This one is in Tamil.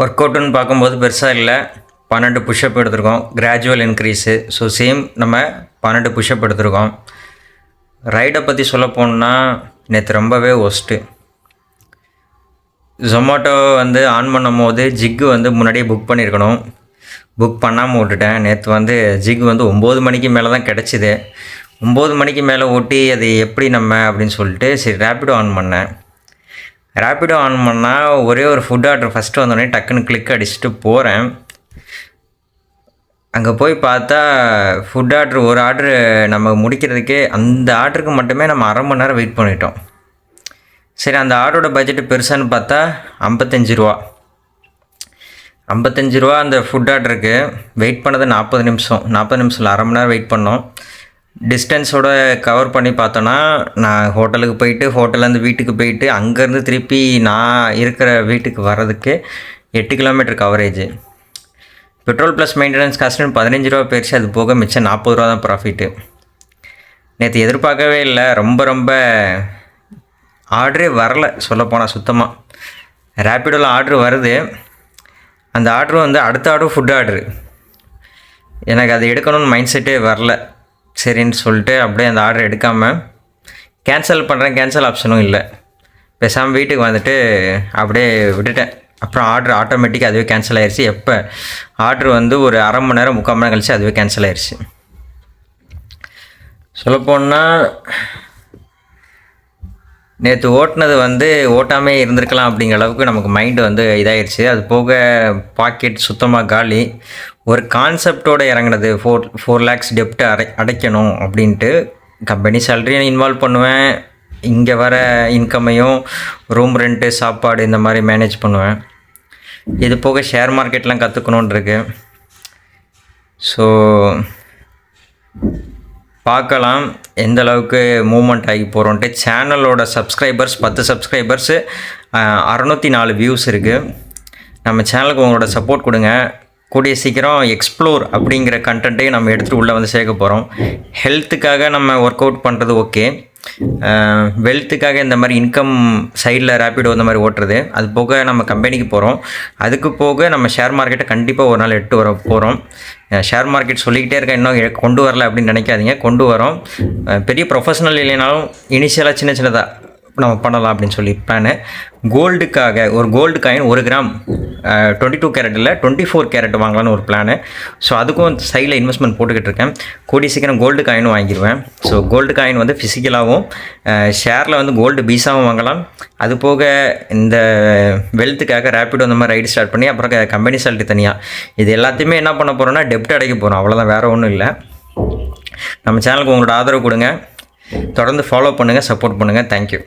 ஒர்க் அவுட்டுன்னு பார்க்கும்போது பெருசாக இல்லை. 12 புஷ்அப் எடுத்திருக்கோம். Gradual increase. ஸோ சேம் நம்ம 12 புஷ்அப் எடுத்திருக்கோம். ரைடை பற்றி சொல்ல போனால் நேற்று ரொம்பவே ஒஸ்ட்டு. ஜொமேட்டோ ஆன் பண்ணும் போது ஜிக்கு முன்னாடியே புக் பண்ணியிருக்கணும். புக் பண்ணாமல் விட்டுட்டேன். நேற்று ஜிக் 9 மணிக்கு மேலே தான் கிடச்சிது. 9 மணிக்கு மேலே ஓட்டி அது எப்படி நம்ம அப்படின்னு சொல்லிட்டு சரி ரேப்பிடோ ஆன் பண்ணேன். ரேப்பிடோ ஆன் பண்ணால் ஒரே ஒரு ஃபுட் ஆர்டர் ஃபஸ்ட்டு வந்தோடனே டக்குன்னு கிளிக் அடிச்சுட்டு போகிறேன். அங்கே போய் பார்த்தா ஃபுட் ஆர்டர் ஒரு ஆர்டரு நம்ம முடிக்கிறதுக்கே அந்த ஆர்டருக்கு மட்டுமே நம்ம அரை மணி நேரம் வெயிட் பண்ணிட்டோம். சரி அந்த ஆர்டரோட பட்ஜெட்டு பெருசான்னு பார்த்தா 55 ரூபா. 55 ரூபா அந்த ஃபுட் ஆர்டருக்கு. வெயிட் பண்ணது 40 நிமிஷம். 40 நிமிஷத்தில் அரை மணி நேரம் வெயிட் பண்ணோம். டிஸ்டன்ஸோடு கவர் பண்ணி பார்த்தோன்னா நான் ஹோட்டலுக்கு போயிட்டு ஹோட்டல்லேருந்து வீட்டுக்கு போயிட்டு அங்கேருந்து திருப்பி நான் இருக்கிற வீட்டுக்கு வர்றதுக்கு 8 kilometre coverage. Petrol plus maintenance காஸ்ட்டுன்னு 15 ரூபா போயிடுச்சு. அது போக மிச்சம் 40 ரூபா தான் ப்ராஃபிட்டு. நேற்று எதிர்பார்க்கவே இல்லை. ரொம்ப ஆர்டரே வரல சொல்லப்போனால் சுத்தமாக. ரேப்பிடோவில் ஆர்டரு வருது. அந்த ஆர்டரும் அடுத்த ஆர்டரும் ஃபுட் ஆர்டரு. எனக்கு அது எடுக்கணும்னு மைண்ட் செட்டே வரல. சரின்னு சொல்லிட்டு அப்படியே அந்த ஆர்டர் எடுக்காமல் கேன்சல் பண்ணுறேன். கேன்சல் ஆப்ஷனும் இல்லை. பேசாமல் வீட்டுக்கு அப்படியே விட்டுட்டேன். அப்புறம் ஆர்டர் ஆட்டோமேட்டிக்காக அதுவே கேன்சல் ஆயிடுச்சு. எப்போ ஆர்டர் ஒரு அரை மணி நேரம் 3/4 மணி நேரம் கழிச்சு அதுவே கேன்சல் ஆயிடுச்சு. சொல்லப்போனால் நேற்று ஓட்டினது ஓட்டாமே இருந்திருக்கலாம் அப்படிங்கிற அளவுக்கு நமக்கு மைண்டு இதாகிடுச்சு. அது போக பாக்கெட் சுத்தமாக காலி. ஒரு கான்செப்டோடு இறங்கினது 4 lakhs டெப்ட்டு அடைக்கணும் அப்படின்ட்டு. கம்பெனி சேலரியும் இன்வால்வ் பண்ணுவேன். இங்கே வர இன்கமையும் ரூம் ரெண்ட்டு சாப்பாடு இந்த மாதிரி மேனேஜ் பண்ணுவேன். இது போக ஷேர் மார்க்கெட்லாம் கற்றுக்கணுன்னு இருக்கு. ஸோ பார்க்கலாம் எந்த அளவுக்கு மூவ்மெண்ட் ஆகி போகிறோன்ட்டு. சேனலோட சப்ஸ்கிரைபர்ஸ் 10 சப்ஸ்கிரைபர்ஸு 604 வியூஸ் இருக்குது. நம்ம சேனலுக்கு உங்களோட சப்போர்ட் கொடுங்க. கூடிய சீக்கிரம் எக்ஸ்ப்ளோர் அப்படிங்கிற கண்டென்ட்டையும் நம்ம எடுத்துகிட்டு உள்ளே சேர்க்க போகிறோம். ஹெல்த்துக்காக நம்ம ஒர்க் அவுட் பண்ணுறது ஓகே. வெல்த்துக்காக இந்த மாதிரி இன்கம் சைடில் ரேப்பிடோ இந்த மாதிரி ஓட்டுறது. அது போக நம்ம கம்பெனிக்கு போகிறோம். அதுக்கு போக நம்ம ஷேர் மார்க்கெட்டை கண்டிப்பாக ஒரு நாள் எட்டு வர போகிறோம். ஷேர் மார்க்கெட் சொல்லிக்கிட்டே இருக்கேன், இன்னும் கொண்டு வரல அப்படின்னு நினைக்காதீங்க. கொண்டு வரோம். பெரிய ப்ரொஃபஷனல் இல்லைனாலும் இனிஷியலாக சின்னதாக நம்ம பண்ணலாம் அப்படின்னு சொல்லி பிளானு. கோல்டுக்காக ஒரு கோல்டு காயின் 1 கிராம் 22 கேரட் இல்லை 24 கேரட் வாங்கலான்னு ஒரு பிளானு. ஸோ அதுக்கும் சைடில் இன்வெஸ்ட்மெண்ட் போட்டுக்கிட்டு இருக்கேன். கூடிய சீக்கிரம் கோல்டு காயினும் வாங்கிடுவேன். ஸோ கோல்டு காயின் ஃபிசிக்கலாகவும் ஷேரில் கோல்டு பீஸாகவும் வாங்கலாம். அது போக இந்த வெல்த்துக்காக ரேப்பிடோ இந்த மாதிரி ரைடு ஸ்டார்ட் பண்ணி அப்புறம் கம்பெனி சேலரி தனியாக இது எல்லாத்தையுமே என்ன பண்ண போகிறோன்னா டெப்ட் அடைக்க போகிறோம். அவ்வளோதான், வேறு ஒன்றும் இல்லை. நம்ம சேனலுக்கு உங்களோட ஆதரவு கொடுங்க. தொடர்ந்து ஃபாலோ பண்ணுங்கள், சப்போர்ட் பண்ணுங்கள். தேங்க்யூ.